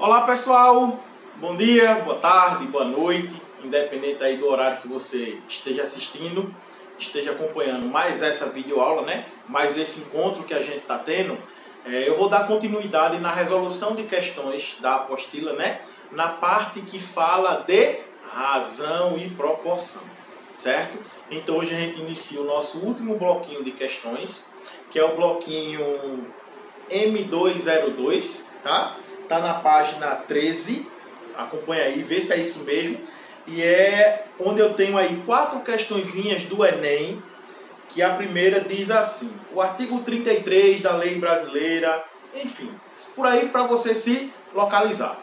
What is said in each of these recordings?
Olá pessoal, bom dia, boa tarde, boa noite, independente aí do horário que você esteja assistindo, esteja acompanhando mais essa videoaula, né? Mais esse encontro que a gente está tendo. Eu vou dar continuidade na resolução de questões da apostila, né? Na parte que fala de razão e proporção, certo? Então hoje a gente inicia o nosso último bloquinho de questões, que é o bloquinho M202, tá? Tá na página 13, acompanha aí, vê se é isso mesmo. E é onde eu tenho aí 4 questõezinhas do Enem, que a primeira diz assim: o artigo 33 da lei brasileira, enfim, por aí para você se localizar.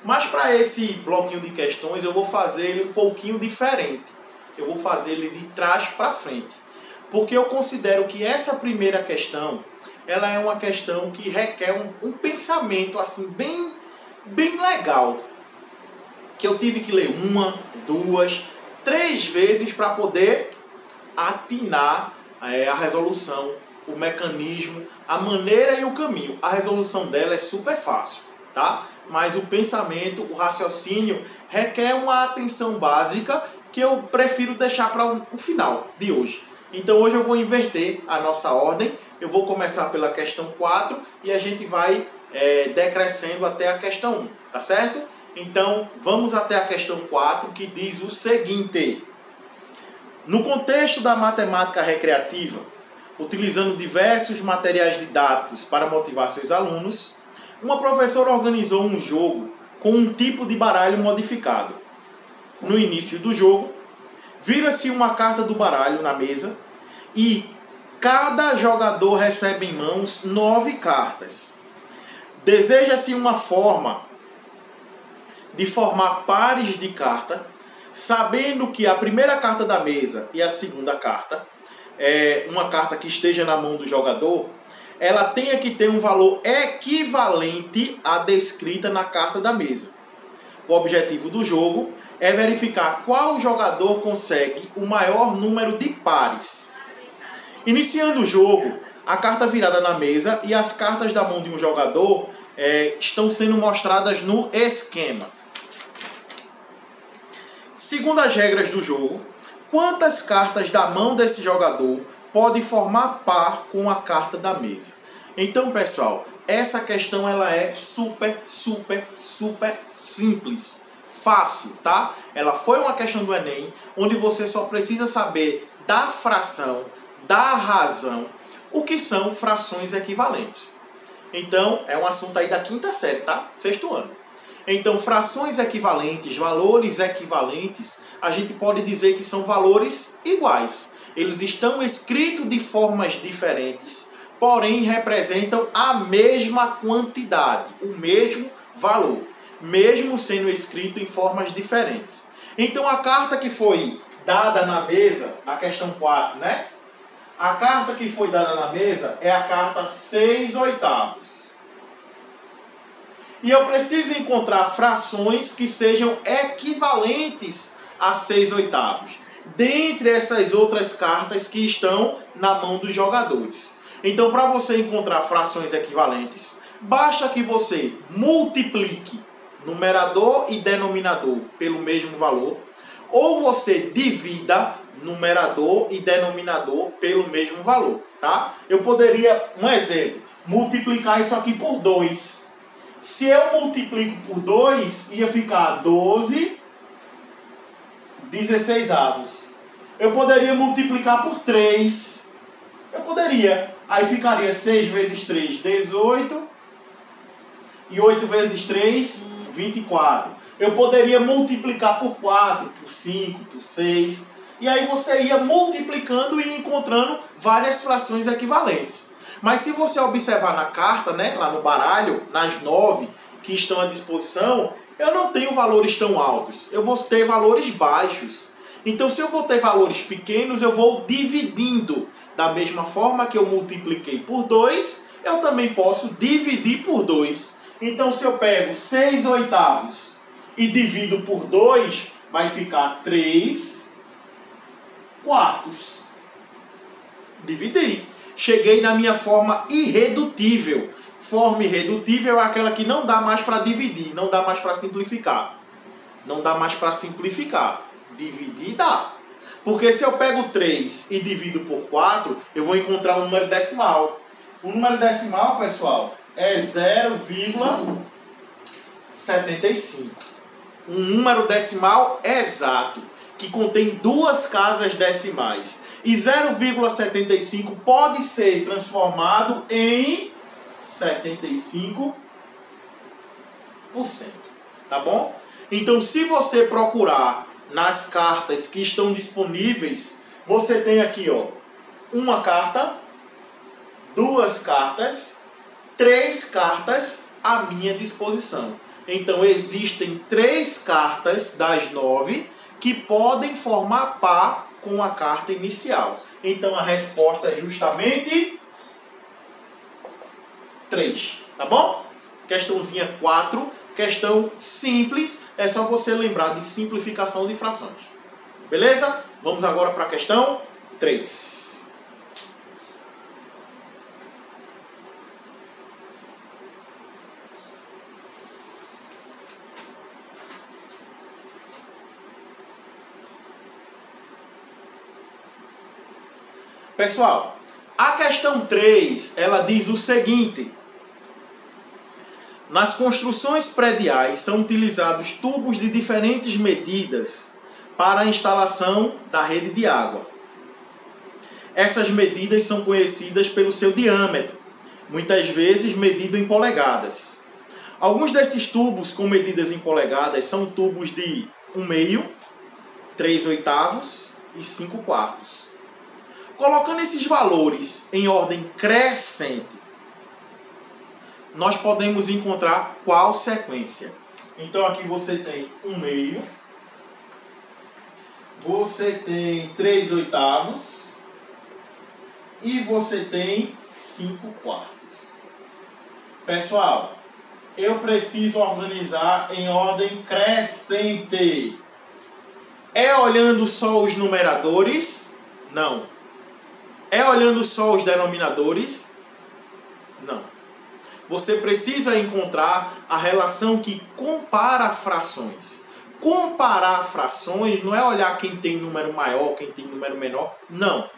Mas para esse bloquinho de questões eu vou fazer ele um pouquinho diferente. Eu vou fazer ele de trás para frente. Porque eu considero que essa primeira questão, ela é uma questão que requer um pensamento assim bem legal. Que eu tive que ler 1, 2, 3 vezes para poder atinar a resolução, o mecanismo, a maneira e o caminho. A resolução dela é super fácil, tá? Mas o pensamento, o raciocínio requer uma atenção básica que eu prefiro deixar para o final de hoje. Então hoje eu vou inverter a nossa ordem. Eu vou começar pela questão 4 e a gente vai decrescendo até a questão 1, tá certo? Então vamos até a questão 4, que diz o seguinte: no contexto da matemática recreativa, utilizando diversos materiais didáticos para motivar seus alunos, uma professora organizou um jogo com um tipo de baralho modificado. No início do jogo, vira-se uma carta do baralho na mesa e cada jogador recebe em mãos 9 cartas. Deseja-se uma forma de formar pares de carta, sabendo que a primeira carta da mesa e a segunda carta, uma carta que esteja na mão do jogador, ela tenha que ter um valor equivalente à descrita na carta da mesa. O objetivo do jogo é verificar qual jogador consegue o maior número de pares. Iniciando o jogo, a carta virada na mesa e as cartas da mão de um jogador estão sendo mostradas no esquema. Segundo as regras do jogo, quantas cartas da mão desse jogador pode formar par com a carta da mesa? Então, pessoal, essa questão ela é super simples, fácil, tá? Ela foi uma questão do Enem, onde você só precisa saber da fração, da razão, o que são frações equivalentes. Então, é um assunto aí da 5ª série, tá? 6º ano. Então, frações equivalentes, valores equivalentes, a gente pode dizer que são valores iguais. Eles estão escritos de formas diferentes, porém representam a mesma quantidade, o mesmo valor, mesmo sendo escrito em formas diferentes. Então, a carta que foi dada na mesa, a questão 4, né? A carta que foi dada na mesa é a carta 6/8. E eu preciso encontrar frações que sejam equivalentes a 6/8, dentre essas outras cartas que estão na mão dos jogadores. Então, para você encontrar frações equivalentes, basta que você multiplique numerador e denominador pelo mesmo valor, ou você divida numerador e denominador pelo mesmo valor, tá? Eu poderia, um exemplo, multiplicar isso aqui por 2. Se eu multiplico por 2, ia ficar 12/16. Eu poderia multiplicar por 3. Eu poderia. Aí ficaria 6 vezes 3, 18. E 8 vezes 3, 24. Eu poderia multiplicar por 4, por 5, por 6. E aí você ia multiplicando e encontrando várias frações equivalentes. Mas se você observar na carta, né, lá no baralho, nas 9 que estão à disposição, eu não tenho valores tão altos. Eu vou ter valores baixos. Então, se eu vou ter valores pequenos, eu vou dividindo. Da mesma forma que eu multipliquei por 2, eu também posso dividir por 2. Então, se eu pego 6/8 e divido por 2, vai ficar 3/4. Dividi. Cheguei na minha forma irredutível. forma irredutível é aquela que não dá mais para dividir, não dá mais para simplificar. Não dá mais para simplificar. Dividir dá. Porque se eu pego 3 e divido por 4, eu vou encontrar um número decimal. O número decimal, pessoal, é 0,75. Um número decimal exato, que contém duas casas decimais. E 0,75 pode ser transformado em 75%. Tá bom? Então, se você procurar nas cartas que estão disponíveis, você tem aqui, ó, uma carta, duas cartas, 3 cartas à minha disposição. Então, existem 3 cartas das 9 que podem formar par com a carta inicial. Então, a resposta é justamente 3. Tá bom? Questãozinha 4. Questão simples. É só você lembrar de simplificação de frações. Beleza? Vamos agora para a questão 3. Pessoal, a questão 3, ela diz o seguinte: nas construções prediais são utilizados tubos de diferentes medidas para a instalação da rede de água. Essas medidas são conhecidas pelo seu diâmetro, muitas vezes medido em polegadas. Alguns desses tubos com medidas em polegadas são tubos de 1/2, 3/8 e 5/4. Colocando esses valores em ordem crescente, nós podemos encontrar qual sequência. Então aqui você tem 1/2, você tem 3/8 e você tem 5/4. Pessoal, eu preciso organizar em ordem crescente. É olhando só os numeradores? Não. É olhando só os denominadores? Não. Você precisa encontrar a relação que compara frações. Comparar frações não é olhar quem tem número maior, quem tem número menor. Não.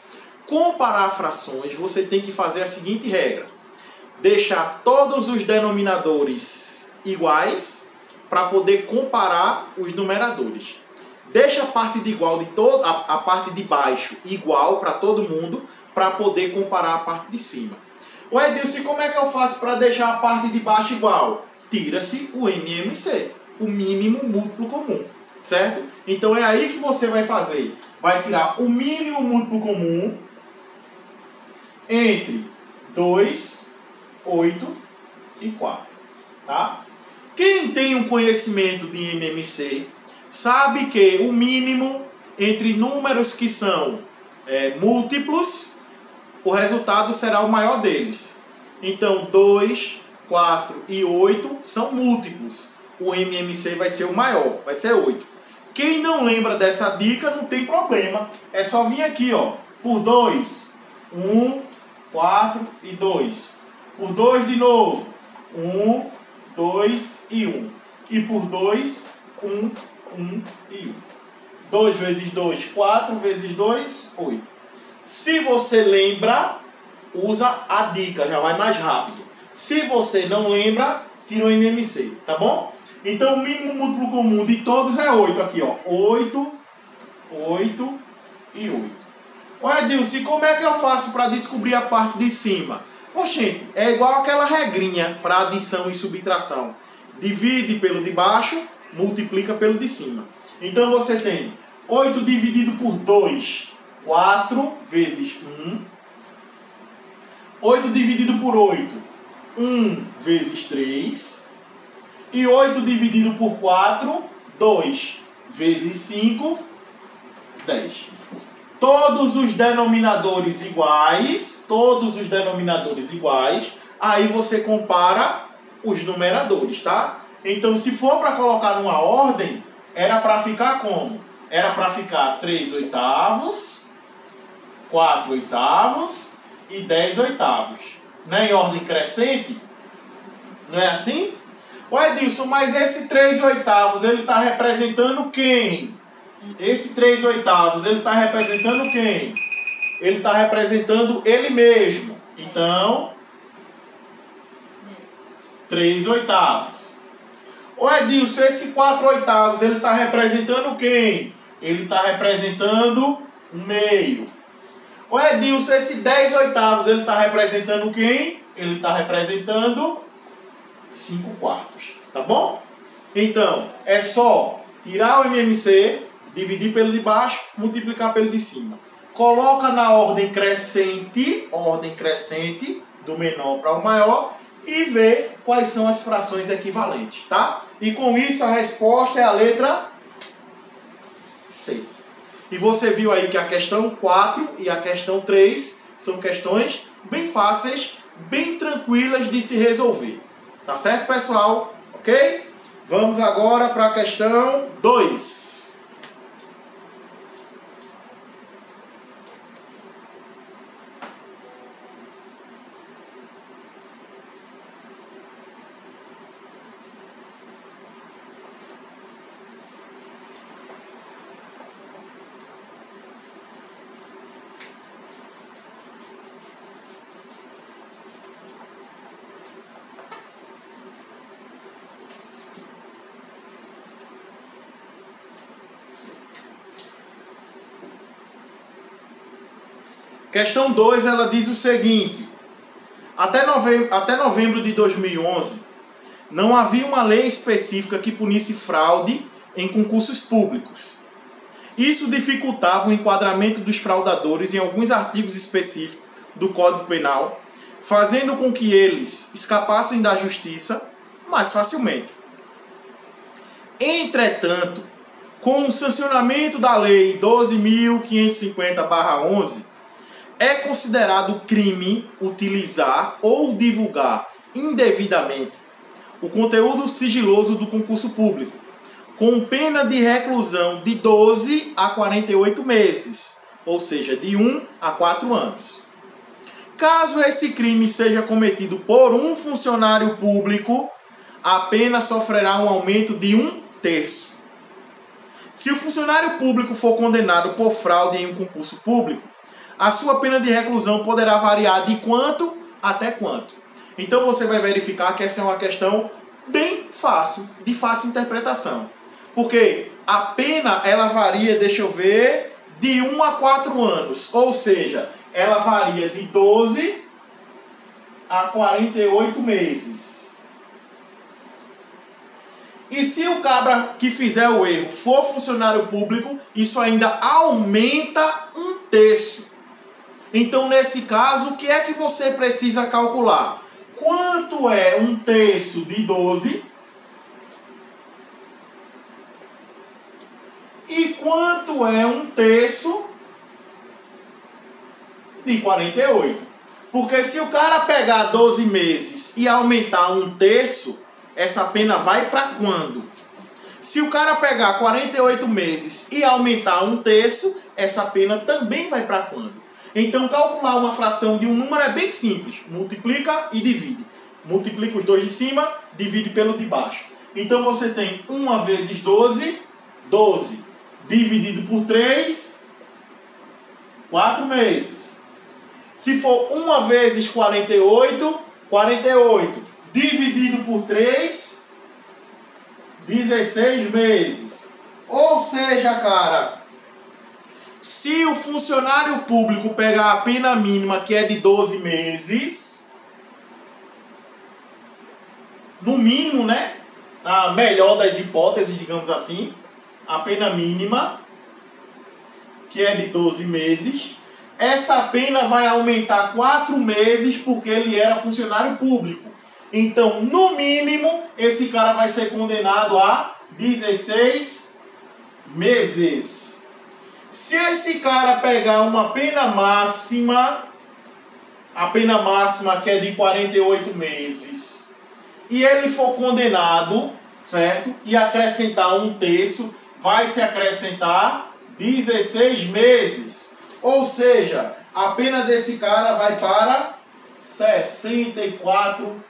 Comparar frações, você tem que fazer a seguinte regra: deixar todos os denominadores iguais para poder comparar os numeradores. Deixa a parte de igual de todo, a parte de baixo igual para todo mundo, para poder comparar a parte de cima. O Edilson, como é que eu faço para deixar a parte de baixo igual? Tira-se o MMC, o mínimo múltiplo comum, certo? Então é aí que você vai fazer. Vai tirar o mínimo múltiplo comum entre 2, 8 e 4. Tá? Quem tem um conhecimento de MMC sabe que o mínimo entre números que são múltiplos, o resultado será o maior deles. Então 2, 4 e 8 são múltiplos. O MMC vai ser o maior, vai ser 8. Quem não lembra dessa dica não tem problema. É só vir aqui, ó. Por 2, 1, 4 e 2. Por 2 de novo. 1, 2 e 1. E por 2, 1, 1 e 1. 2 vezes 2, 4 vezes 2, 8. Se você lembra, usa a dica, já vai mais rápido. Se você não lembra, tira o MMC, tá bom? Então o mínimo múltiplo comum de todos é 8 aqui, ó. 8, 8 e 8. Olha, Edilson, como é que eu faço para descobrir a parte de cima? Pô, gente, é igual aquela regrinha para adição e subtração. Divide pelo de baixo, multiplica pelo de cima. Então você tem 8 dividido por 2, 4 vezes 1. 8 dividido por 8, 1 vezes 3. E 8 dividido por 4, 2 vezes 5, 10. Todos os denominadores iguais, aí você compara os numeradores, tá? Então, se for para colocar numa ordem, era para ficar como? Era para ficar 3/8, 4/8 e 10/8. Não é em ordem crescente? Não é assim? Ô Edilson, mas esse 3/8 ele está representando quem? Esse 3/8 ele está representando quem? Ele está representando ele mesmo. Então, 3/8. Ô Edilson, esse 4/8 ele está representando quem? Ele está representando um meio. Ô Edilson, esse 10/8 ele está representando quem? Ele está representando 5/4. Tá bom? Então, é só tirar o MMC, dividir pelo de baixo, multiplicar pelo de cima. Coloca na ordem crescente do menor para o maior e vê quais são as frações equivalentes, tá? E com isso a resposta é a letra C. E você viu aí que a questão 4 e a questão 3 são questões bem fáceis, bem tranquilas de se resolver. Tá certo, pessoal? Ok? Vamos agora para a questão 2. Questão 2, ela diz o seguinte: até novembro de 2011, não havia uma lei específica que punisse fraude em concursos públicos. Isso dificultava o enquadramento dos fraudadores em alguns artigos específicos do Código Penal, fazendo com que eles escapassem da justiça mais facilmente. Entretanto, com o sancionamento da Lei 12.550/11, é considerado crime utilizar ou divulgar indevidamente o conteúdo sigiloso do concurso público, com pena de reclusão de 12 a 48 meses, ou seja, de 1 a 4 anos. Caso esse crime seja cometido por um funcionário público, a pena sofrerá um aumento de 1/3. Se o funcionário público for condenado por fraude em um concurso público, a sua pena de reclusão poderá variar de quanto até quanto. Então você vai verificar que essa é uma questão bem fácil, de fácil interpretação. Porque a pena, ela varia, deixa eu ver, de 1 a 4 anos. Ou seja, ela varia de 12 a 48 meses. E se o cabra que fizer o erro for funcionário público, isso ainda aumenta 1/3. Então, nesse caso, o que é que você precisa calcular? Quanto é 1/3 de 12? E quanto é 1/3 de 48? Porque se o cara pegar 12 meses e aumentar 1/3, essa pena vai para quando? Se o cara pegar 48 meses e aumentar 1/3, essa pena também vai para quando? Então, calcular uma fração de um número é bem simples. Multiplica e divide. Multiplica os dois de cima, divide pelo de baixo. Então, você tem 1 vezes 12, 12. Dividido por 3, 4 meses. Se for 1 vezes 48, 48. Dividido por 3, 16 meses. Ou seja, cara, se o funcionário público pegar a pena mínima, que é de 12 meses, no mínimo, né? A melhor das hipóteses, digamos assim, a pena mínima, que é de 12 meses, essa pena vai aumentar 4 meses porque ele era funcionário público. Então, no mínimo, esse cara vai ser condenado a 16 meses. Se esse cara pegar uma pena máxima, a pena máxima que é de 48 meses, e ele for condenado, certo? E acrescentar 1/3, vai se acrescentar 16 meses. Ou seja, a pena desse cara vai para 64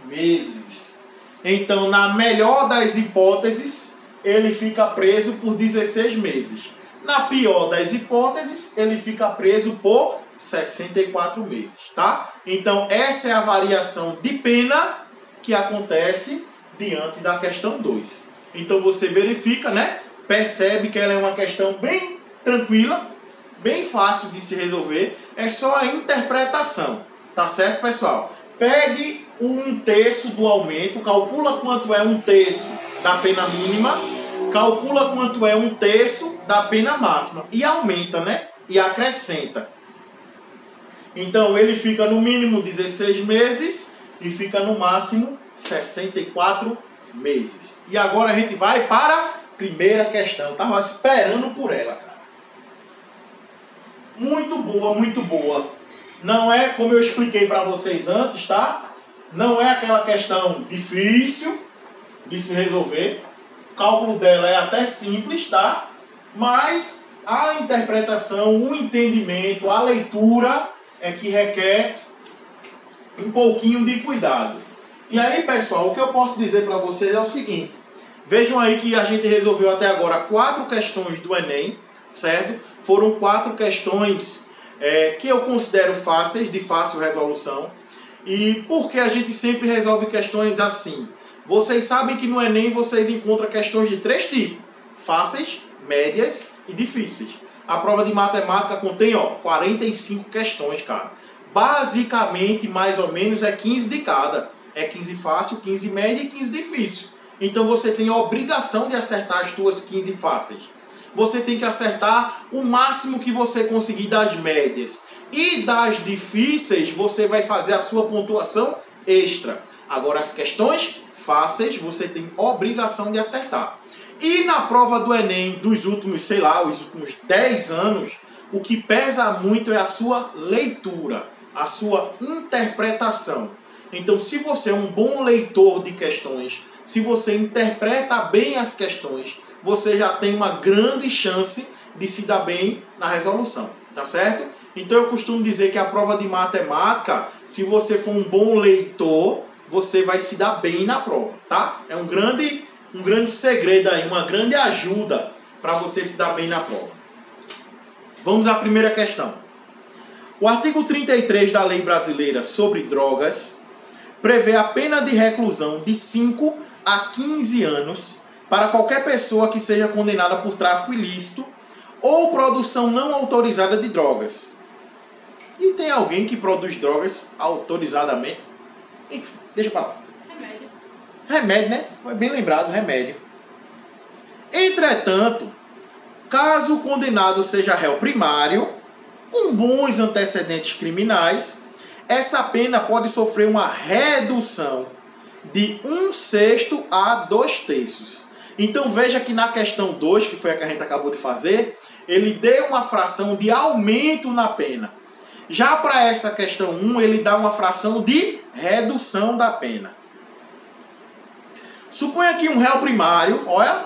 meses. Então, na melhor das hipóteses, ele fica preso por 16 meses. Na pior das hipóteses, ele fica preso por 64 meses, tá? Então, essa é a variação de pena que acontece diante da questão 2. Então, você verifica, né? Percebe que ela é uma questão bem tranquila, bem fácil de se resolver. É só a interpretação, tá certo, pessoal? Pegue o 1/3 do aumento, calcula quanto é 1/3 da pena mínima, calcula quanto é 1/3 da pena máxima e aumenta, né? E acrescenta. Então ele fica no mínimo 16 meses e fica no máximo 64 meses. E agora a gente vai para a primeira questão. Estava esperando por ela, cara. Muito boa, muito boa. Não é como eu expliquei para vocês antes, tá? Não é aquela questão difícil de se resolver. O cálculo dela é até simples, tá? Mas a interpretação, o entendimento, a leitura é que requer um pouquinho de cuidado. E aí, pessoal, o que eu posso dizer para vocês é o seguinte. Vejam aí que a gente resolveu até agora 4 questões do Enem, certo? Foram 4 questões que eu considero fáceis, de fácil resolução. E por que a gente sempre resolve questões assim? Vocês sabem que no Enem vocês encontram questões de 3 tipos. Fáceis, médias e difíceis. A prova de matemática contém 45 questões, cara. Basicamente, mais ou menos, é 15 de cada. É 15 fácil, 15 média e 15 difícil. Então você tem a obrigação de acertar as suas 15 fáceis. Você tem que acertar o máximo que você conseguir das médias. E das difíceis, você vai fazer a sua pontuação extra. Agora, as questões fáceis, você tem obrigação de acertar. E na prova do Enem dos últimos, sei lá, os últimos 10 anos, o que pesa muito é a sua leitura, a sua interpretação. Então, se você é um bom leitor de questões, se você interpreta bem as questões, você já tem uma grande chance de se dar bem na resolução, tá certo? Então eu costumo dizer que a prova de matemática, se você for um bom leitor, você vai se dar bem na prova, tá? É um grande segredo aí, uma grande ajuda para você se dar bem na prova. Vamos à primeira questão. O artigo 33 da Lei Brasileira sobre Drogas prevê a pena de reclusão de 5 a 15 anos para qualquer pessoa que seja condenada por tráfico ilícito ou produção não autorizada de drogas. E tem alguém que produz drogas autorizadamente? Enfim, deixa pra lá. Remédio. Remédio, né? Foi bem lembrado, remédio. Entretanto, caso o condenado seja réu primário, com bons antecedentes criminais, essa pena pode sofrer uma redução de 1/6 a 2/3. Então veja que na questão 2, que foi a que a gente acabou de fazer, ele deu uma fração de aumento na pena. Já para essa questão 1, ele dá uma fração de redução da pena. Suponha aqui um réu primário, olha,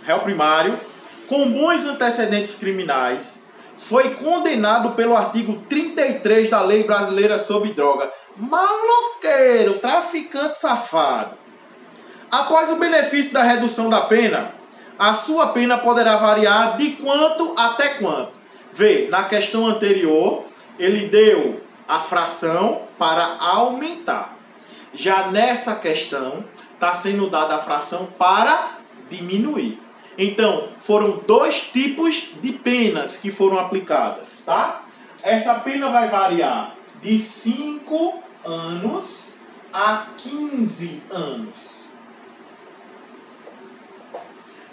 réu primário, com bons antecedentes criminais, foi condenado pelo artigo 33 da Lei Brasileira sobre Droga. Maloqueiro, traficante safado. Após o benefício da redução da pena, a sua pena poderá variar de quanto até quanto. Vê, na questão anterior, ele deu a fração para aumentar. Já nessa questão, está sendo dada a fração para diminuir. Então, foram 2 tipos de penas que foram aplicadas, tá? Essa pena vai variar de 5 anos a 15 anos.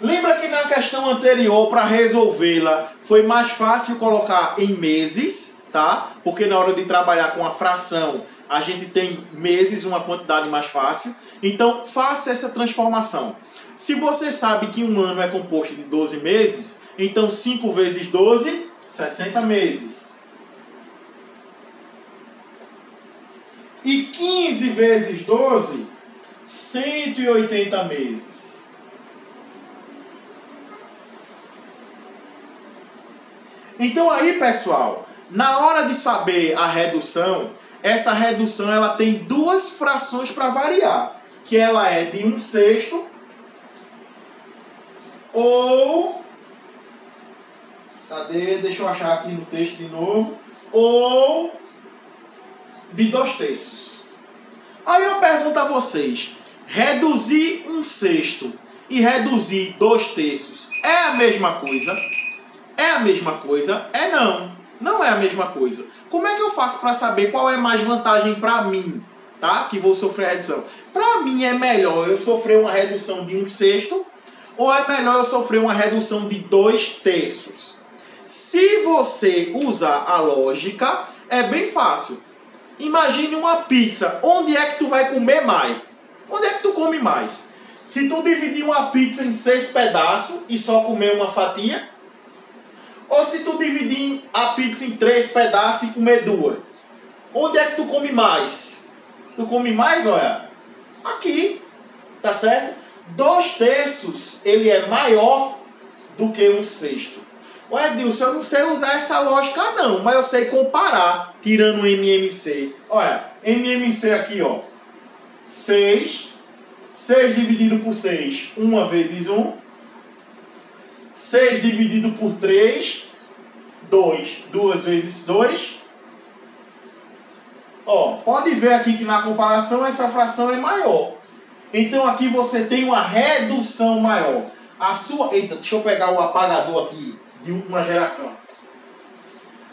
Lembra que na questão anterior, para resolvê-la, foi mais fácil colocar em meses, tá? Porque na hora de trabalhar com a fração, a gente tem meses, uma quantidade mais fácil. Então, faça essa transformação. Se você sabe que um ano é composto de 12 meses, então 5 vezes 12, 60 meses. E 15 vezes 12, 180 meses. Então aí, pessoal, na hora de saber a redução, essa redução ela tem duas frações para variar, que ela é de 1/6 ou... Cadê? Deixa eu achar aqui no texto de novo. Ou de 2/3. Aí eu pergunto a vocês, reduzir 1/6 e reduzir 2/3 é a mesma coisa? É a mesma coisa? É não. Não é a mesma coisa. Como é que eu faço para saber qual é mais vantagem para mim, tá? Que vou sofrer a redução. Para mim é melhor eu sofrer uma redução de 1/6 ou é melhor eu sofrer uma redução de 2/3? Se você usar a lógica, é bem fácil. Imagine uma pizza. Onde é que tu vai comer mais? Onde é que tu come mais? Se tu dividir uma pizza em 6 pedaços e só comer uma fatia? Ou se tu dividir a pizza em 3 pedaços e comer 2? Onde é que tu come mais? Tu come mais, olha, aqui, tá certo? 2/3 ele é maior do que 1/6. Ué, Dilson, eu não sei usar essa lógica não, mas eu sei comparar, tirando o MMC. Olha, MMC aqui, ó, 6 dividido por 6, 1 vezes 1. 6 dividido por 3, 2. 2 vezes 2. Ó, pode ver aqui que na comparação essa fração é maior. Então aqui você tem uma redução maior. A sua... Eita, deixa eu pegar o apagador aqui de última geração.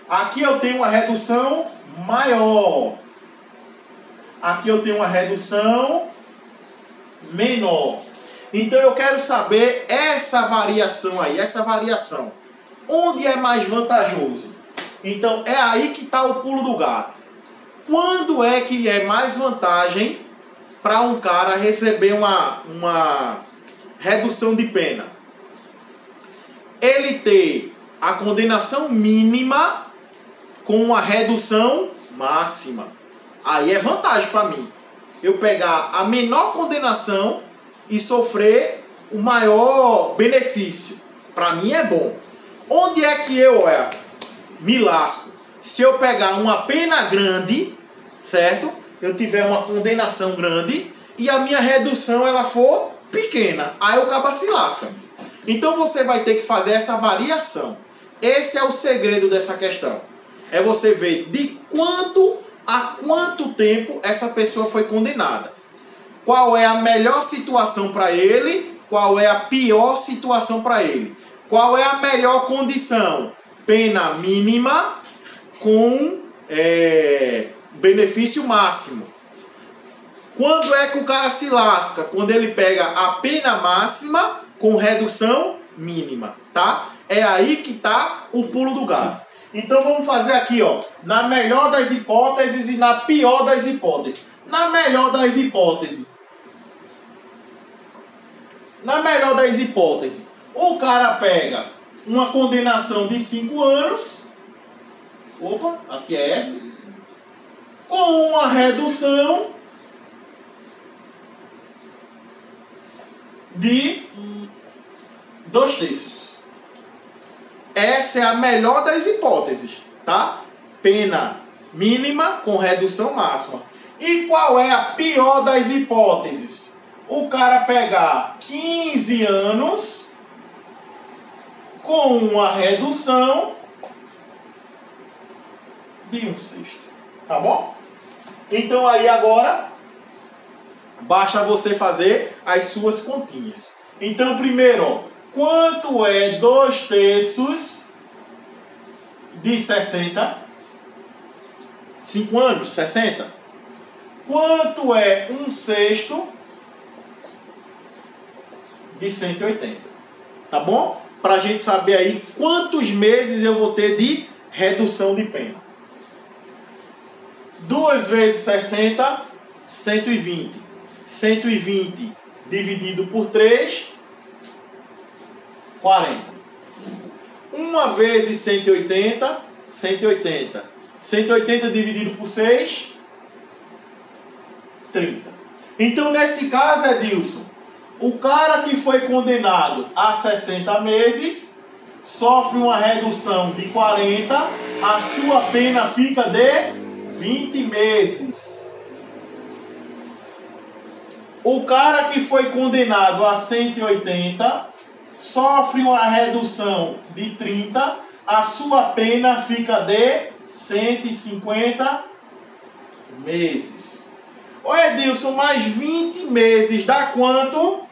Aqui eu tenho uma redução maior. Aqui eu tenho uma redução menor. Então eu quero saber essa variação aí, essa variação. Onde é mais vantajoso? Então é aí que está o pulo do gato. Quando é que é mais vantagem para um cara receber uma redução de pena? Ele ter a condenação mínima com uma redução máxima. Aí é vantagem para mim. Eu pegar a menor condenação e sofrer o maior benefício. Para mim é bom. Onde é que eu me lasco? Se eu pegar uma pena grande, certo? Eu tiver uma condenação grande e a minha redução ela for pequena. Aí o cabo se lasca. Então você vai ter que fazer essa variação. Esse é o segredo dessa questão. É você ver de quanto a quanto tempo essa pessoa foi condenada. Qual é a melhor situação para ele? Qual é a pior situação para ele? Qual é a melhor condição? Pena mínima com benefício máximo. Quando é que o cara se lasca? Quando ele pega a pena máxima com redução mínima, tá? É aí que tá o pulo do gato. Então vamos fazer aqui, ó, na melhor das hipóteses e na pior das hipóteses. Na melhor das hipóteses. Na melhor das hipóteses, o cara pega uma condenação de 5 anos. Opa, aqui é essa. Com uma redução de 2/3. Essa é a melhor das hipóteses, tá? Pena mínima com redução máxima. E qual é a pior das hipóteses? O cara pegar 15 anos com uma redução de 1/6. Tá bom? Então aí agora basta você fazer as suas continhas. Então primeiro, ó, quanto é 2/3 de 60? 5 anos, 60. Quanto é 1/6 de 180? Tá bom? Pra gente saber aí quantos meses eu vou ter de redução de pena. 2 vezes 60, 120. 120 dividido por 3, 40. 1 vezes 180, 180. 180 dividido por 6, 30. Então, nesse caso, Edilson, o cara que foi condenado a 60 meses sofre uma redução de 40, a sua pena fica de 20 meses. O cara que foi condenado a 180 sofre uma redução de 30, a sua pena fica de 150 meses. Ô Edilson, mais 20 meses dá quanto?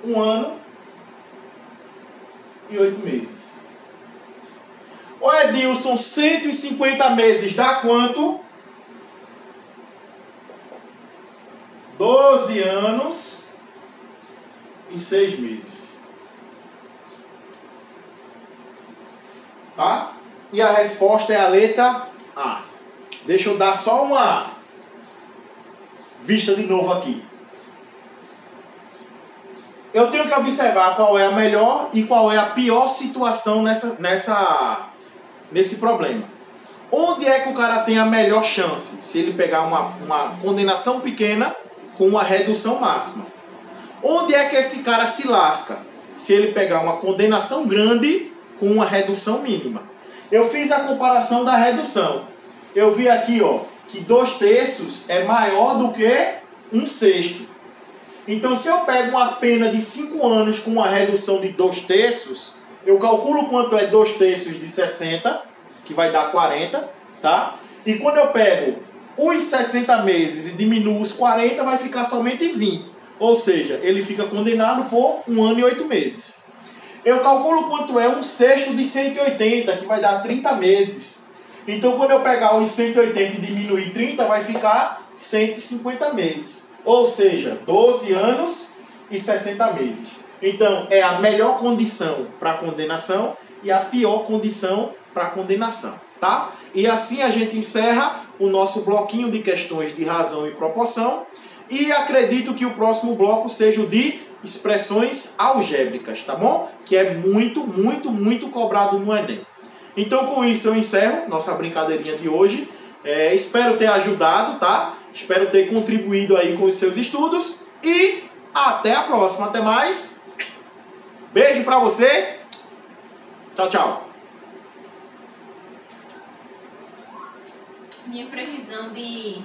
1 ano e 8 meses. Ô Edilson, 150 meses dá quanto? 12 anos e 6 meses. Tá? E a resposta é a letra A. Deixa eu dar só uma vista de novo aqui. Eu tenho que observar qual é a melhor e qual é a pior situação nesse problema. Onde é que o cara tem a melhor chance? Se ele pegar uma condenação pequena com uma redução máxima. Onde é que esse cara se lasca? Se ele pegar uma condenação grande com uma redução mínima. Eu fiz a comparação da redução. Eu vi aqui, ó, que 2/3 é maior do que 1/6. Então, se eu pego uma pena de 5 anos com uma redução de 2/3, eu calculo quanto é 2/3 de 60, que vai dar 40, tá? E quando eu pego os 60 meses e diminuo os 40, vai ficar somente 20. Ou seja, ele fica condenado por 1 ano e 8 meses. Eu calculo quanto é 1/6 de 180, que vai dar 30 meses. Então, quando eu pegar os 180 e diminuir 30, vai ficar 150 meses. Ou seja, 12 anos e 60 meses. Então, é a melhor condição para condenação e a pior condição para condenação, tá? E assim a gente encerra o nosso bloquinho de questões de razão e proporção. E acredito que o próximo bloco seja o de expressões algébricas, tá bom? Que é muito, muito, muito cobrado no Enem. Então, com isso, eu encerro nossa brincadeirinha de hoje. Espero ter ajudado, tá? Espero ter contribuído aí com os seus estudos. E até a próxima. Até mais. Beijo pra você. Tchau, tchau. Minha previsão de